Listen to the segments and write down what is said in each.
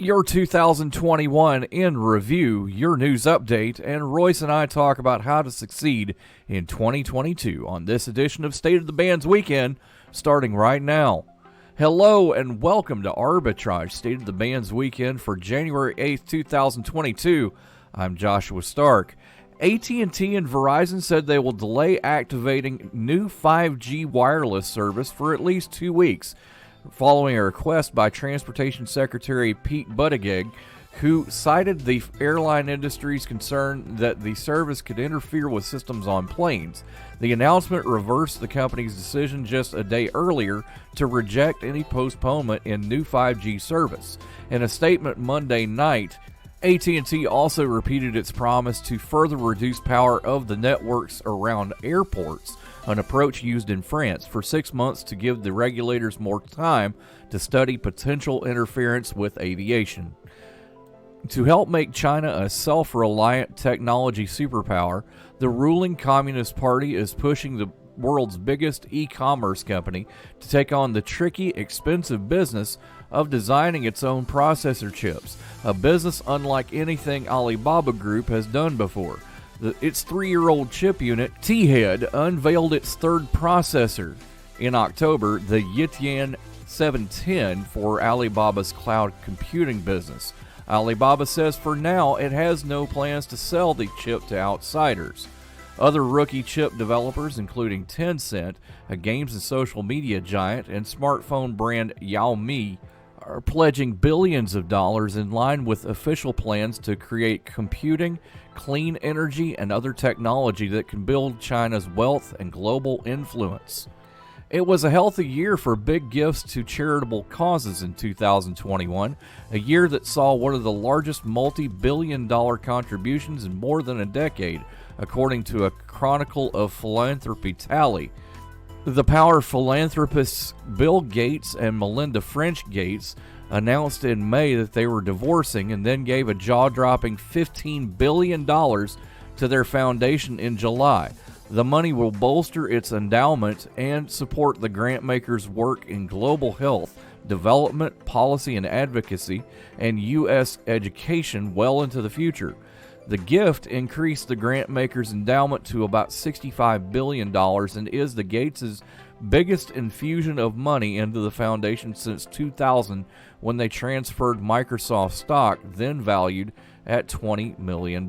Your 2021 in review, your news update, and Royce and I talk about how to succeed in 2022 on this edition of State of the Bands Weekend, starting right now. Hello and welcome to Arbitrage State of the Bands Weekend for January 8th, 2022. I'm Joshua Stark. AT&T and Verizon said they will delay activating new 5G wireless service for at least 2 weeks, following a request by Transportation Secretary Pete Buttigieg, who cited the airline industry's concern that the service could interfere with systems on planes. The announcement reversed the company's decision just a day earlier to reject any postponement in new 5G service. In a statement Monday night, AT&T also repeated its promise to further reduce power of the networks around airports, an approach used in France, for 6 months to give the regulators more time to study potential interference with aviation. To help make China a self-reliant technology superpower, the ruling Communist Party is pushing the world's biggest e-commerce company to take on the tricky, expensive business of designing its own processor chips, a business unlike anything Alibaba Group has done before. Its 3-year-old chip unit, T-Head, unveiled its third processor in October, the Yitian 710, for Alibaba's cloud computing business. Alibaba says for now it has no plans to sell the chip to outsiders. Other rookie chip developers, including Tencent, a games and social media giant, and smartphone brand Xiaomi, are pledging billions of dollars in line with official plans to create computing, clean energy, and other technology that can build China's wealth and global influence. It was a healthy year for big gifts to charitable causes in 2021, a year that saw one of the largest multi-billion-dollar contributions in more than a decade, according to a Chronicle of Philanthropy tally. The power philanthropists Bill Gates and Melinda French Gates announced in May that they were divorcing and then gave a jaw-dropping $15 billion to their foundation in July. The money will bolster its endowment and support the grant makers' work in global health, development, policy and advocacy, and U.S. education well into the future. The gift increased the grant makers' endowment to about $65 billion and is the Gates' biggest infusion of money into the foundation since 2000, when they transferred Microsoft stock, then valued at $20 million.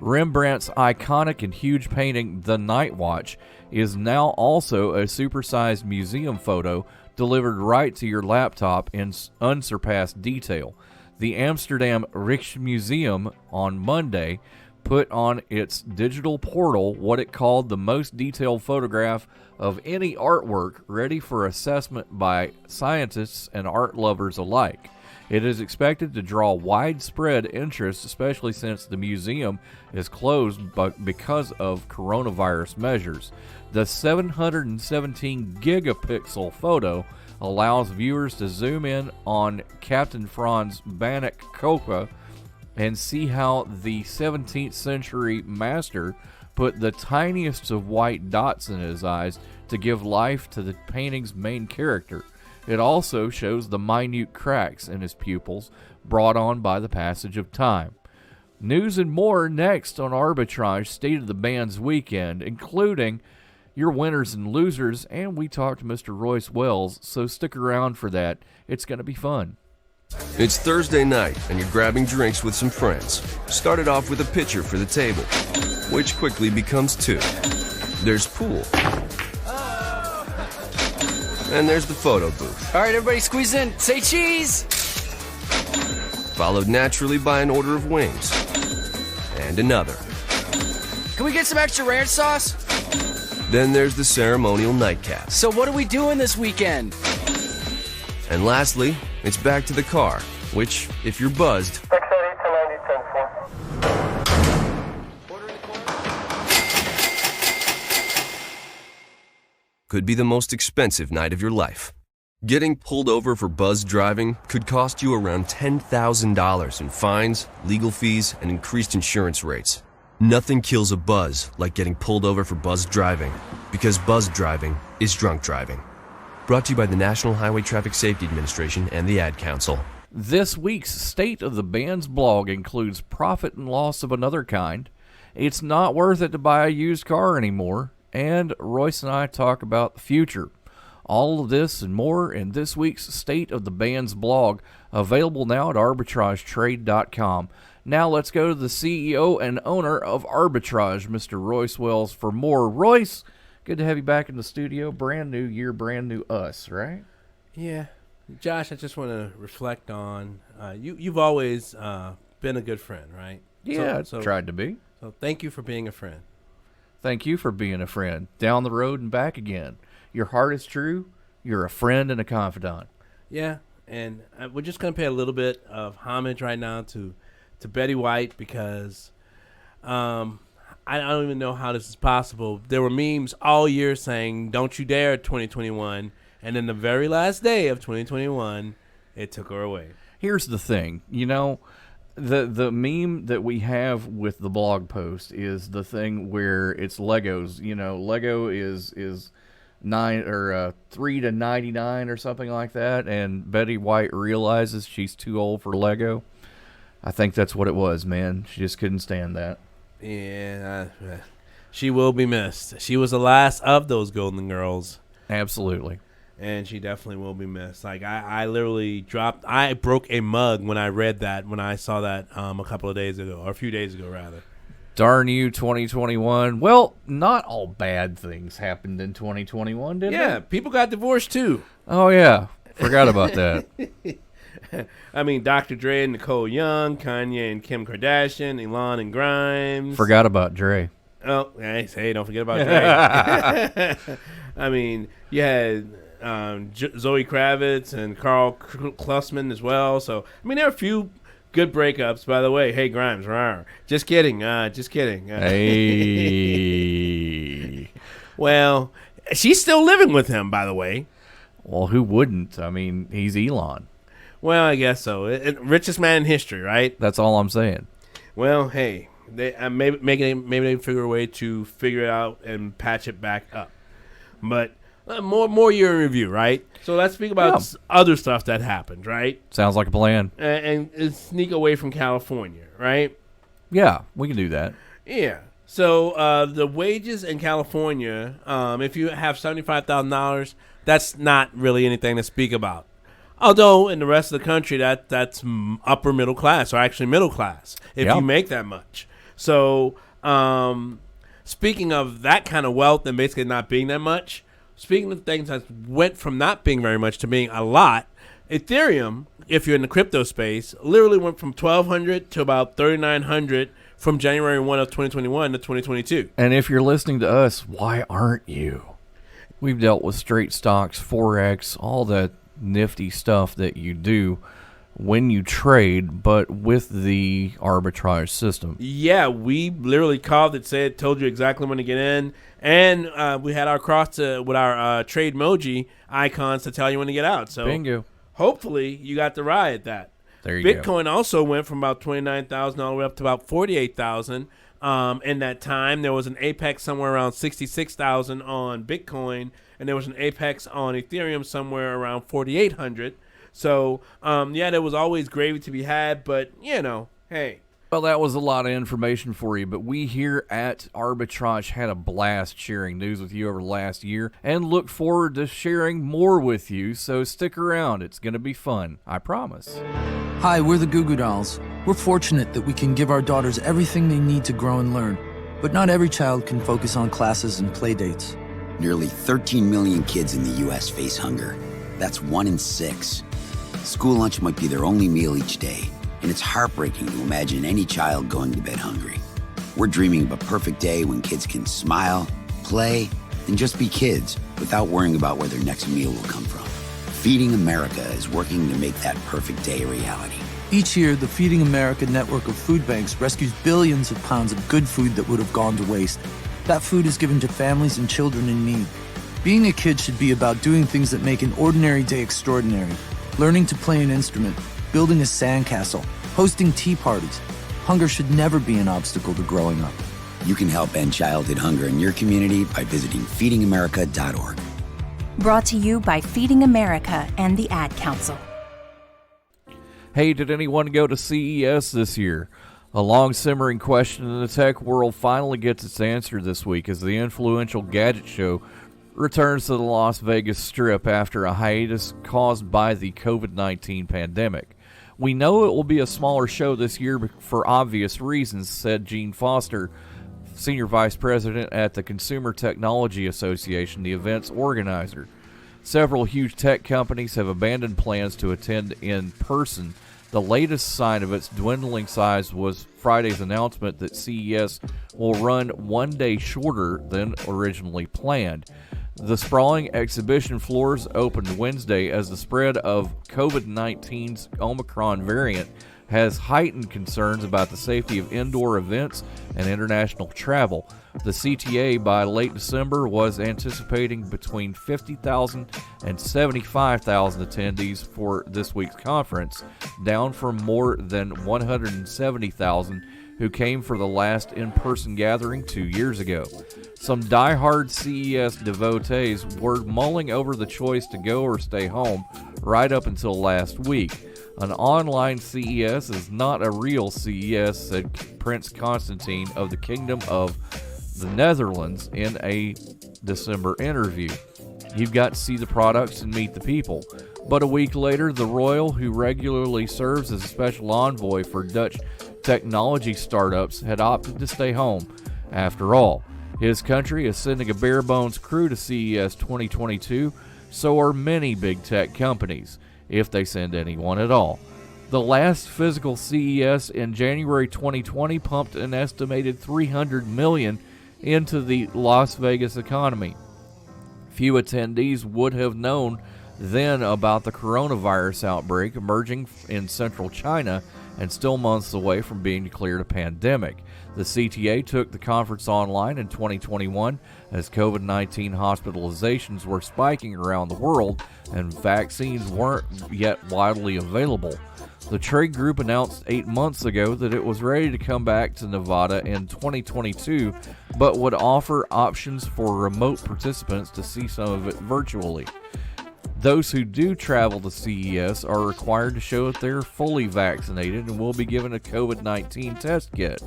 Rembrandt's iconic and huge painting, The Night Watch, is now also a supersized museum photo delivered right to your laptop in unsurpassed detail. The Amsterdam Rijksmuseum on Monday put on its digital portal what it called the most detailed photograph of any artwork, ready for assessment by scientists and art lovers alike. It is expected to draw widespread interest, especially since the museum is closed because of coronavirus measures. The 717 gigapixel photo allows viewers to zoom in on Captain Franz Banach Kocha and see how the 17th century master put the tiniest of white dots in his eyes to give life to the painting's main character. It also shows the minute cracks in his pupils brought on by the passage of time. News and more next on Arbitrage State of the Bands Weekend, including your winners and losers, and we talked to Mr. Royce Wells, so stick around for that. It's going to be fun. It's Thursday night, and you're grabbing drinks with some friends. Started off with a pitcher for the table, which quickly becomes 2. There's pool. And there's the photo booth. All right, everybody squeeze in. Say cheese! Followed naturally by an order of wings. And another. Can we get some extra ranch sauce? Then there's the ceremonial nightcap. So what are we doing this weekend? And lastly, it's back to the car, which, if you're buzzed, could be the most expensive night of your life. Getting pulled over for buzz driving could cost you around $10,000 in fines, legal fees, and increased insurance rates. Nothing kills a buzz like getting pulled over for buzz driving, because buzz driving is drunk driving. Brought to you by the National Highway Traffic Safety Administration and the Ad Council. This week's State of the Band's blog includes profit and loss of another kind. It's not worth it to buy a used car anymore. And Royce and I talk about the future. All of this and more in this week's State of the Band's blog, available now at arbitragetrade.com. Now let's go to the CEO and owner of Arbitrage, Mr. Royce Wells, for more. Royce, good to have you back in the studio. Brand new year, brand new us, right? Yeah. Josh, I just want to reflect on, you've always been a good friend, right? Yeah, tried to be. So thank you for being a friend. Thank you for being a friend. Down the road and back again. Your heart is true. You're a friend and a confidant. Yeah, and we're just going to pay a little bit of homage right now to Betty White because I don't even know how this is possible. There were memes all year saying, don't you dare 2021. And then the very last day of 2021, it took her away. Here's the thing. You know, the meme that we have with the blog post is the thing where it's Legos. You know, Lego is 3 to 99 or something like that, and Betty White realizes she's too old for Lego. I think that's what it was, man. She just couldn't stand that. Yeah, she will be missed. She was the last of those Golden Girls. Absolutely. And she definitely will be missed. Like, I literally I broke a mug when I read that, when I saw that a couple of days ago, or a few days ago, rather. Darn you, 2021. Well, not all bad things happened in 2021, did they? Yeah, people got divorced, too. Oh, yeah. Forgot about that. I mean, Dr. Dre and Nicole Young, Kanye and Kim Kardashian, Elon and Grimes. Forgot about Dre. Oh, hey, don't forget about Dre. I mean, you had Zoe Kravitz and Carl Klussman as well. So, I mean, there are a few good breakups, by the way. Hey, Grimes, rawr. Just kidding. Hey. Well, she's still living with him, by the way. Well, who wouldn't? I mean, he's Elon. Well, I guess so. Richest man in history, right? That's all I'm saying. Well, hey, they maybe they figure a way to figure it out and patch it back up. But more year in review, right? So let's speak about other stuff that happened, right? Sounds like a plan. And sneak away from California, right? Yeah, we can do that. Yeah. So the wages in California, if you have $75,000, that's not really anything to speak about. Although in the rest of the country, that's upper middle class, or actually middle class, if you make that much. So speaking of that kind of wealth and basically not being that much, speaking of things that went from not being very much to being a lot, Ethereum, if you're in the crypto space, literally went from 1,200 to about 3,900 from January 1 of 2021 to 2022. And if you're listening to us, why aren't you? We've dealt with straight stocks, Forex, all that nifty stuff that you do when you trade, but with the arbitrage system. Yeah, we literally called it, told you exactly when to get in, and we had our with our trade emoji icons to tell you when to get out. So bingo. Hopefully you got the ride at that. There you go. Bitcoin also went from about 29,000 all the way up to about 48,000. In that time, there was an apex somewhere around 66,000 on Bitcoin, and there was an apex on Ethereum somewhere around 4,800. So, there was always gravy to be had, but, hey. Well, that was a lot of information for you, but we here at Arbitrage had a blast sharing news with you over the last year and look forward to sharing more with you, so stick around. It's going to be fun. I promise. Hi, we're the Goo Goo Dolls. We're fortunate that we can give our daughters everything they need to grow and learn, but not every child can focus on classes and play dates. Nearly 13 million kids in the U.S. face hunger. That's 1 in 6. School lunch might be their only meal each day, and it's heartbreaking to imagine any child going to bed hungry. We're dreaming of a perfect day when kids can smile, play, and just be kids without worrying about where their next meal will come from. Feeding America is working to make that perfect day a reality. Each year, the Feeding America network of food banks rescues billions of pounds of good food that would have gone to waste. That food is given to families and children in need. Being a kid should be about doing things that make an ordinary day extraordinary. Learning to play an instrument, building a sandcastle, hosting tea parties. Hunger should never be an obstacle to growing up. You can help end childhood hunger in your community by visiting feedingamerica.org. Brought to you by Feeding America and the Ad Council. Hey, did anyone go to CES this year? A long-simmering question in the tech world finally gets its answer this week as the influential gadget show returns to the Las Vegas Strip after a hiatus caused by the COVID-19 pandemic. We know it will be a smaller show this year for obvious reasons, said Gene Foster, Senior Vice President at the Consumer Technology Association, the event's organizer. Several huge tech companies have abandoned plans to attend in person. The latest sign of its dwindling size was Friday's announcement that CES will run 1 day shorter than originally planned. The sprawling exhibition floors opened Wednesday as the spread of COVID-19's Omicron variant has heightened concerns about the safety of indoor events and international travel. The CTA by late December was anticipating between 50,000 and 75,000 attendees for this week's conference, down from more than 170,000 who came for the last in-person gathering 2 years ago. Some die-hard CES devotees were mulling over the choice to go or stay home right up until last week. An online CES is not a real CES, said Prince Constantine of the Kingdom of the Netherlands in a December interview. You've got to see the products and meet the people. But a week later, the royal, who regularly serves as a special envoy for Dutch technology startups, had opted to stay home. After all, his country is sending a bare-bones crew to CES 2022, so are many big tech companies, if they send anyone at all. The last physical CES in January 2020 pumped an estimated $300 million into the Las Vegas economy. Few attendees would have known then about the coronavirus outbreak emerging in central China and still months away from being declared a pandemic. The CTA took the conference online in 2021 as COVID-19 hospitalizations were spiking around the world and vaccines weren't yet widely available. The trade group announced 8 months ago that it was ready to come back to Nevada in 2022, but would offer options for remote participants to see some of it virtually. Those who do travel to CES are required to show that they're fully vaccinated and will be given a COVID-19 test kit.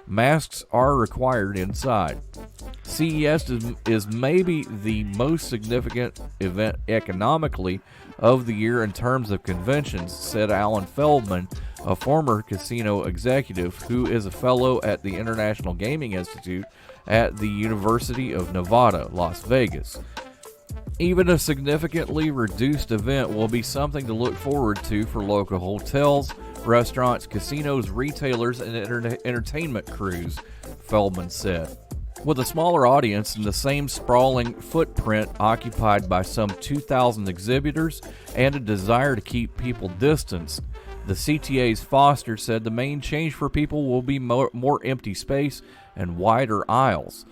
Masks are required inside. CES is maybe the most significant event economically of the year in terms of conventions, said Alan Feldman, a former casino executive who is a fellow at the International Gaming Institute at the University of Nevada, Las Vegas. Even a significantly reduced event will be something to look forward to for local hotels, restaurants, casinos, retailers, and entertainment crews, Feldman said. With a smaller audience and the same sprawling footprint occupied by some 2,000 exhibitors and a desire to keep people distanced, the CTA's Foster said the main change for people will be more empty space and wider aisles.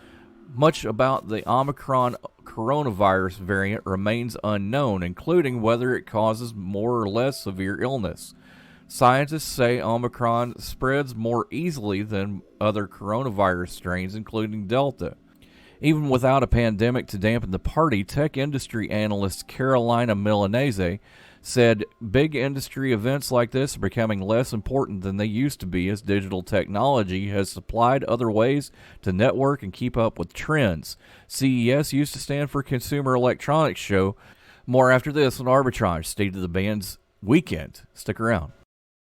Much about the Omicron coronavirus variant remains unknown, including whether it causes more or less severe illness. Scientists say Omicron spreads more easily than other coronavirus strains, including Delta. Even without a pandemic to dampen the party, tech industry analyst Carolina Milanese said big industry events like this are becoming less important than they used to be as digital technology has supplied other ways to network and keep up with trends. CES used to stand for Consumer Electronics Show. More after this on Arbitrage, State of the Band's Weekend. Stick around.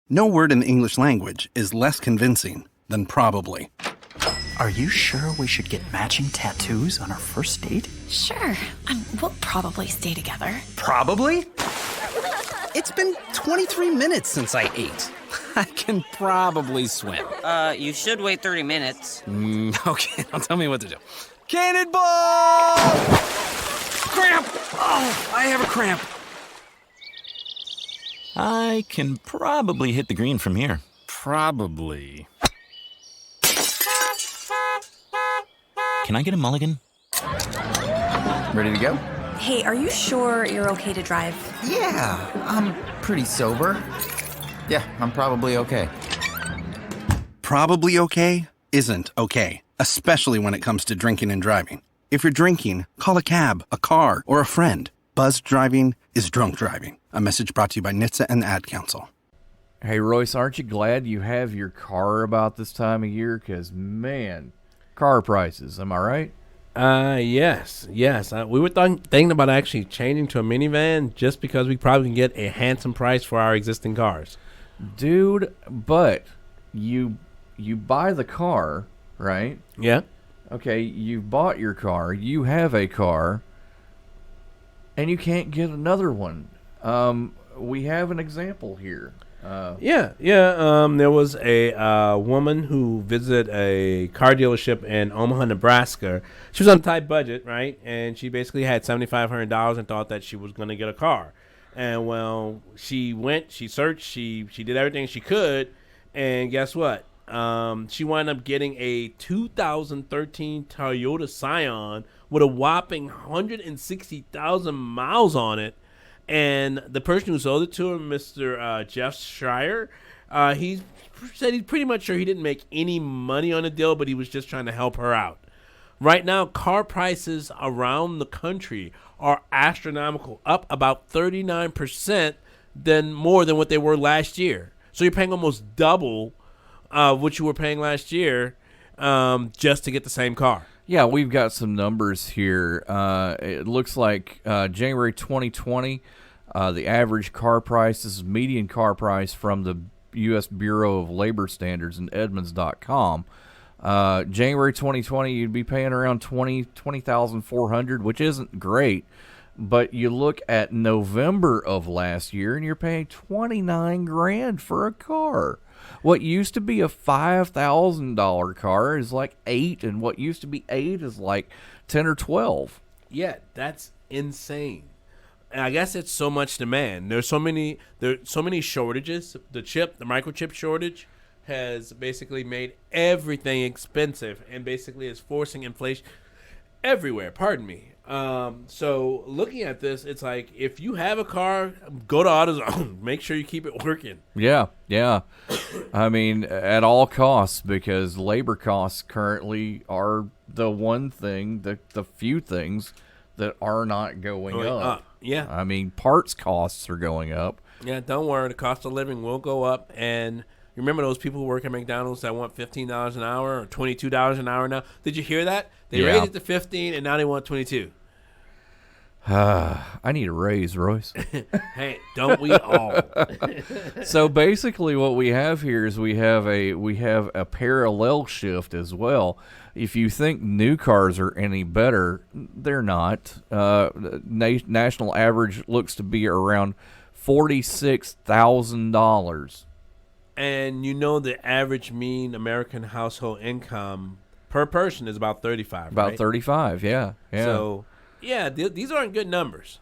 No word in the English language is less convincing than probably. Are you sure we should get matching tattoos on our first date? Sure. We'll probably stay together. Probably? It's been 23 minutes since I ate. I can probably swim. You should wait 30 minutes. Okay, now tell me what to do. Cannonball! Cramp! Oh, I have a cramp. I can probably hit the green from here. Probably. Can I get a mulligan? Ready to go? Hey, are you sure you're okay to drive? Yeah, I'm pretty sober. Yeah, I'm probably okay. Probably okay isn't okay, especially when it comes to drinking and driving. If you're drinking, call a cab, a car, or a friend. Buzzed driving is drunk driving. A message brought to you by NHTSA and the Ad Council. Hey, Royce, aren't you glad you have your car about this time of year? Because, man, car prices, am I right? Yes. We were thinking about actually changing to a minivan just because we probably can get a handsome price for our existing cars. Dude, but you buy the car, right? Yeah. Okay, you bought your car, you have a car, and you can't get another one. We have an example here. There was a woman who visited a car dealership in Omaha, Nebraska. She was on a tight budget, right? And she basically had $7,500 and thought that she was going to get a car. And, well, she went, she searched, she did everything she could, and guess what? She wound up getting a 2013 Toyota Scion with a whopping 160,000 miles on it. And the person who sold it to her, Mr. Jeff Schreier, he said he's pretty much sure he didn't make any money on the deal, but he was just trying to help her out. Right now, car prices around the country are astronomical, up about 39% more than what they were last year. So you're paying almost double what you were paying last year just to get the same car. Yeah, we've got some numbers here. It looks like January 2020, the average car price, this is median car price from the U.S. Bureau of Labor Standards and Edmunds.com. January 2020, you'd be paying around $20,400, which isn't great. But you look at November of last year, and you're paying $29,000 for a car. What used to be a $5,000 car is like $8,000, and what used to be $8,000 is like $10,000 or $12,000. Yeah, that's insane. And I guess it's so much demand. There's so many shortages. The microchip shortage has basically made everything expensive and basically is forcing inflation everywhere. Pardon me. So looking at this, it's like if you have a car, go to AutoZone. Make sure you keep it working. Yeah. I mean, at all costs, because labor costs currently are the one thing, the few things that are not going up. Yeah. I mean, parts costs are going up. Yeah, don't worry. The cost of living will go up. And remember those people who work at McDonald's that want $15 an hour or $22 an hour now? Did you hear that? They raised it to $15 and now they want $22. I need a raise, Royce. Hey, don't we all? So basically what we have here is we have a parallel shift as well. If you think new cars are any better, they're not. National average looks to be around $46,000. And you know the average mean American household income per person is about 35, About right? 35, yeah. So, yeah, these aren't good numbers.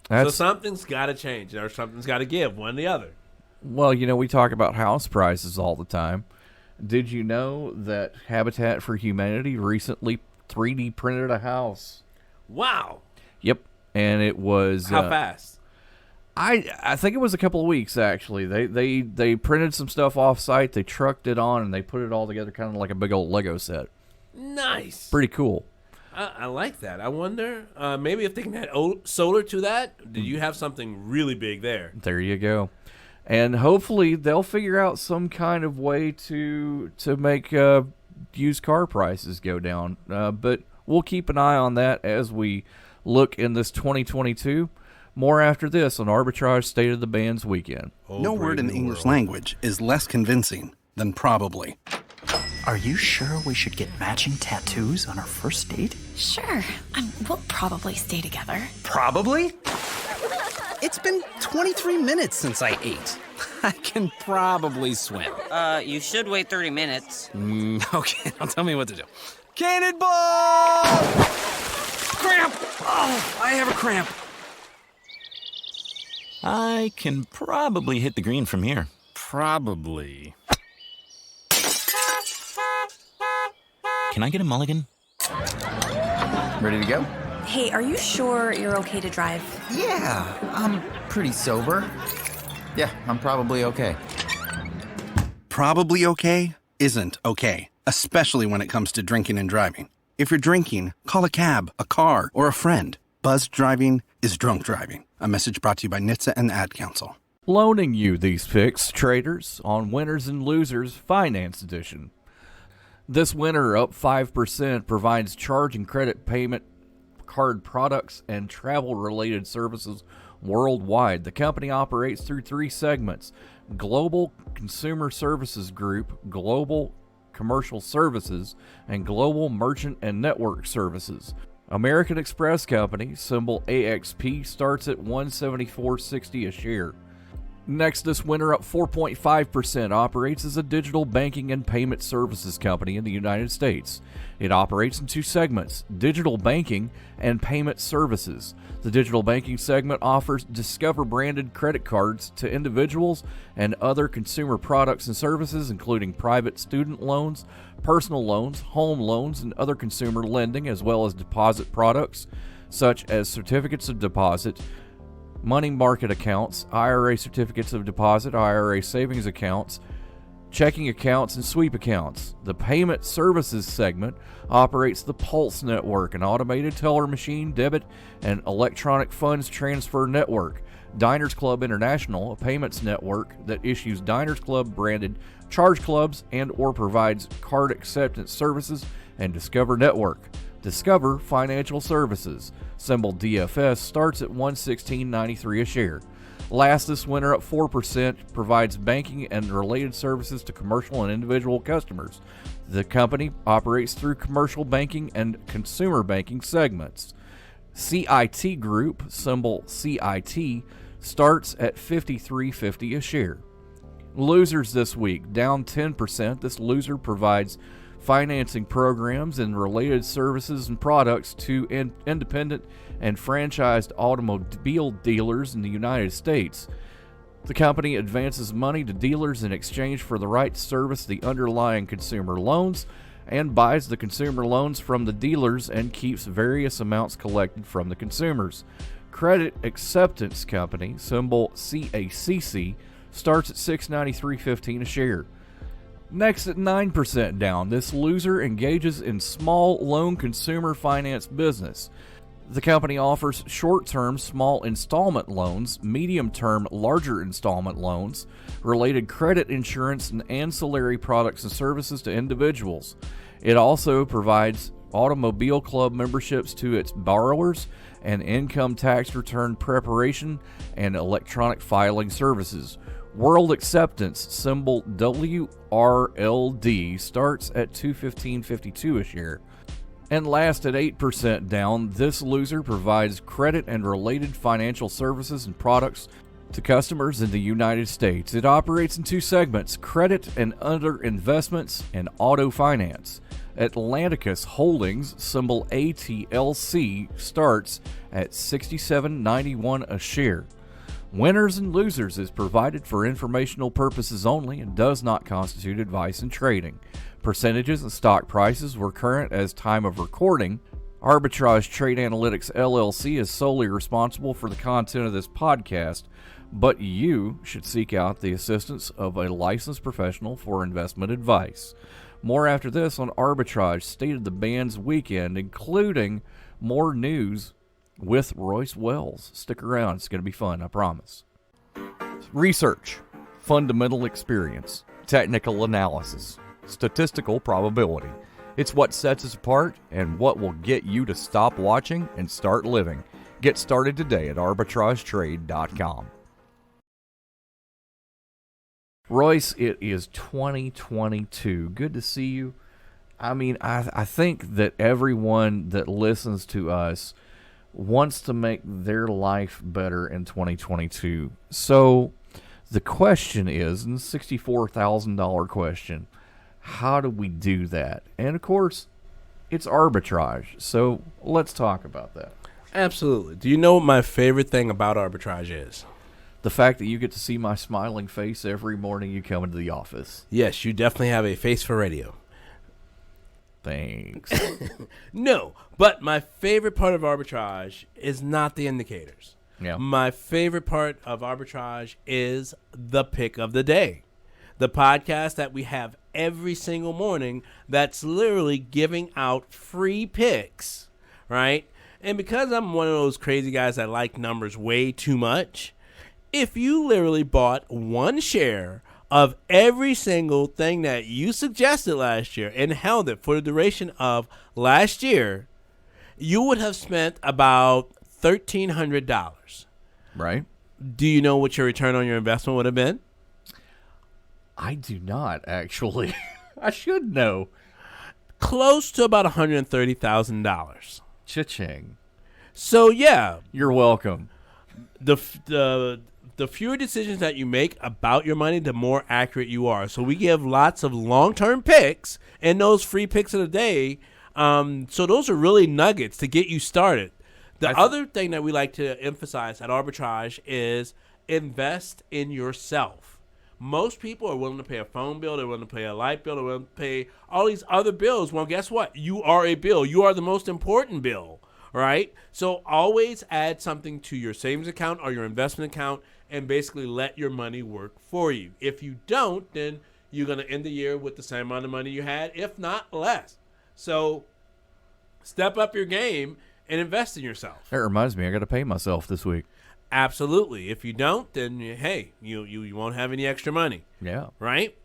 So something's got to change or something's got to give, one or the other. Well, we talk about house prices all the time. Did you know that Habitat for Humanity recently 3D printed a house? Wow. Yep. And it was... How fast? I think it was a couple of weeks, actually. They printed some stuff off-site, they trucked it on, and they put it all together kind of like a big old Lego set. Nice. Pretty cool. I like that. I wonder, maybe if they can add solar to that, do you have something really big there? There you go. And hopefully they'll figure out some kind of way to make used car prices go down. But we'll keep an eye on that as we look in this 2022. More after this on Arbitrage State of the Bands Weekend. No word in the English language is less convincing than probably. Are you sure we should get matching tattoos on our first date? Sure. We'll probably stay together. Probably? It's been 23 minutes since I ate. I can probably swim. You should wait 30 minutes. Okay, now tell me what to do. Cannonball! Cramp! Oh, I have a cramp. I can probably hit the green from here. Probably. Can I get a mulligan? Ready to go? Hey, are you sure you're okay to drive? Yeah, I'm pretty sober. Yeah, I'm probably okay. Probably okay isn't okay, especially when it comes to drinking and driving. If you're drinking, call a cab, a car, or a friend. Buzzed driving is drunk driving. A message brought to you by NHTSA and the Ad Council. Loaning you these picks, traders, on Winners and Losers Finance Edition. This winner, up 5%, provides charge and credit payment card products and travel-related services worldwide. The company operates through 3 segments: Global Consumer Services Group, Global Commercial Services, and Global Merchant and Network Services. American Express Company, symbol AXP, starts at $174.60 a share. Next, this winner, up 4.5%, operates as a digital banking and payment services company in the United States. It operates in 2 segments: digital banking and payment services. The digital banking segment offers Discover-branded credit cards to individuals and other consumer products and services, including private student loans, personal loans, home loans, and other consumer lending, as well as deposit products such as certificates of deposit, money market accounts, IRA certificates of deposit, IRA savings accounts, checking accounts, and sweep accounts. The payment services segment operates the Pulse Network, an automated teller machine, debit, and electronic funds transfer network. Diners Club International, a payments network that issues Diners Club branded charge clubs and or provides card acceptance services, and Discover Network. Discover Financial Services, symbol DFS, starts at $116.93 a share. Last, this winner, up 4%, provides banking and related services to commercial and individual customers. The company operates through commercial banking and consumer banking segments. CIT Group, symbol CIT, starts at $53.50 a share. Losers this week, down 10%. This loser provides financing programs and related services and products to independent and franchised automobile dealers in the United States. The company advances money to dealers in exchange for the right to service the underlying consumer loans and buys the consumer loans from the dealers and keeps various amounts collected from the consumers. Credit Acceptance Company, symbol CACC, starts at $693.15 a share. Next, at 9% down, this loser engages in small loan consumer finance business. The company offers short-term small installment loans, medium-term larger installment loans, related credit insurance, and ancillary products and services to individuals. It also provides automobile club memberships to its borrowers and income tax return preparation and electronic filing services. World Acceptance, symbol WRLD, starts at $215.52 a share. And last, at 8% down, this loser provides credit and related financial services and products to customers in the United States. It operates in 2 segments: credit and other investments, and auto finance. Atlanticus Holdings, symbol ATLC, starts at $67.91 a share. Winners and Losers is provided for informational purposes only and does not constitute advice in trading. Percentages and stock prices were current as time of recording. Arbitrage Trade Analytics LLC is solely responsible for the content of this podcast, but you should seek out the assistance of a licensed professional for investment advice. More after this on Arbitrage State of the Band's Weekend, including more news with Royce Wells. Stick around. It's going to be fun, I promise. Research, fundamental experience, technical analysis, statistical probability. It's what sets us apart and what will get you to stop watching and start living. Get started today at arbitragetrade.com. Royce, it is 2022. Good to see you. I mean, I think that everyone that listens to us wants to make their life better in 2022. So the question is, and the $64,000 question, how do we do that? And of course, it's arbitrage. So let's talk about that. Absolutely. Do you know what my favorite thing about arbitrage is? The fact that you get to see my smiling face every morning you come into the office. Yes, you definitely have a face for radio. Thanks. No, but my favorite part of arbitrage is not the indicators. Yeah. My favorite part of arbitrage is the pick of the day. The podcast that we have every single morning that's literally giving out free picks, right? And because I'm one of those crazy guys that like numbers way too much, if you literally bought one share of every single thing that you suggested last year and held it for the duration of last year, you would have spent about $1,300. Right. Do you know what your return on your investment would have been? I do not, actually. I should know. Close to about $130,000. Cha-ching. So, yeah. You're welcome. The fewer decisions that you make about your money, the more accurate you are. So we give lots of long-term picks and those free picks of the day. So those are really nuggets to get you started. The other thing that we like to emphasize at Arbitrage is invest in yourself. Most people are willing to pay a phone bill, they're willing to pay a light bill, they're willing to pay all these other bills. Well, guess what? You are a bill. You are the most important bill, right? So always add something to your savings account or your investment account and basically let your money work for you. If you don't, then you're going to end the year with the same amount of money you had, if not less. So step up your game and invest in yourself. That reminds me, I got to pay myself this week. Absolutely. If you don't, then hey, you won't have any extra money. Yeah. Right?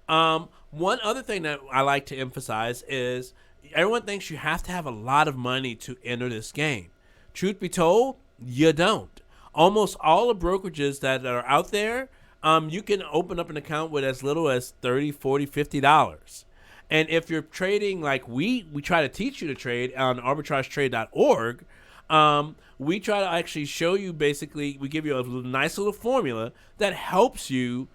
One other thing that I like to emphasize is everyone thinks you have to have a lot of money to enter this game. Truth be told, you don't. Almost all the brokerages that are out there, you can open up an account with as little as $30, $40, $50. And if you're trading like we try to teach you to trade on arbitragetrade.org, we try to actually show you basically, we give you a nice little formula that helps you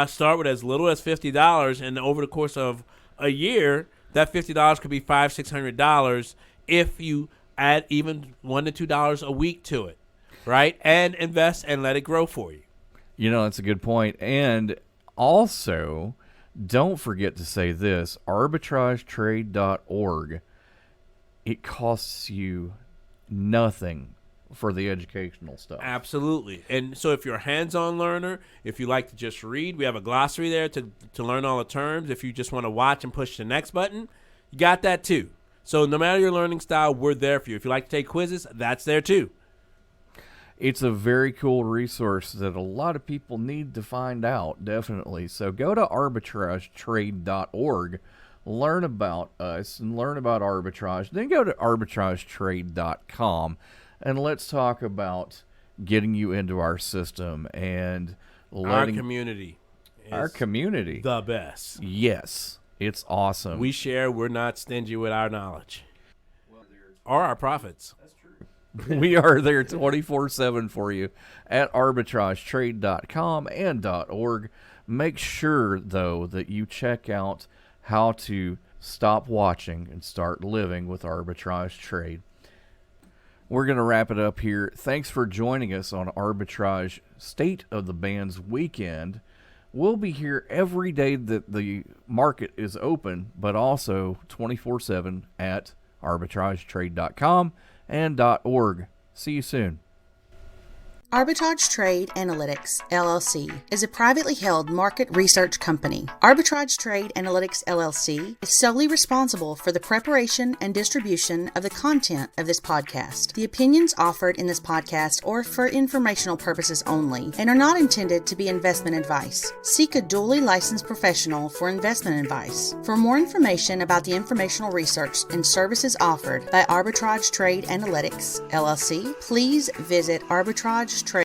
start with as little as $50. And over the course of a year, that $50 could be $500, $600 if you add even $1 to $2 a week to it, right? And invest and let it grow for you. You know, that's a good point. And also, don't forget to say this, arbitragetrade.org, it costs you nothing for the educational stuff. Absolutely. And so if you're a hands-on learner, if you like to just read, we have a glossary there to learn all the terms. If you just want to watch and push the next button, you got that too. So no matter your learning style, we're there for you. If you like to take quizzes, that's there too. It's a very cool resource that a lot of people need to find out, definitely. So go to arbitragetrade.org, learn about us and learn about arbitrage. Then go to arbitragetrade.com and let's talk about getting you into our system and letting our community. Our community. The best. Yes. It's awesome. We share. We're not stingy with our knowledge. Or our profits. We are there 24/7 for you at arbitragetrade.com and .org. Make sure, though, that you check out how to stop watching and start living with Arbitrage Trade. We're going to wrap it up here. Thanks for joining us on Arbitrage State of the Bands Weekend. We'll be here every day that the market is open, but also 24/7 at arbitragetrade.com and .org. See you soon. Arbitrage Trade Analytics, LLC, is a privately held market research company. Arbitrage Trade Analytics, LLC, is solely responsible for the preparation and distribution of the content of this podcast. The opinions offered in this podcast are for informational purposes only and are not intended to be investment advice. Seek a duly licensed professional for investment advice. For more information about the informational research and services offered by Arbitrage Trade Analytics, LLC, please visit Arbitrage Trade.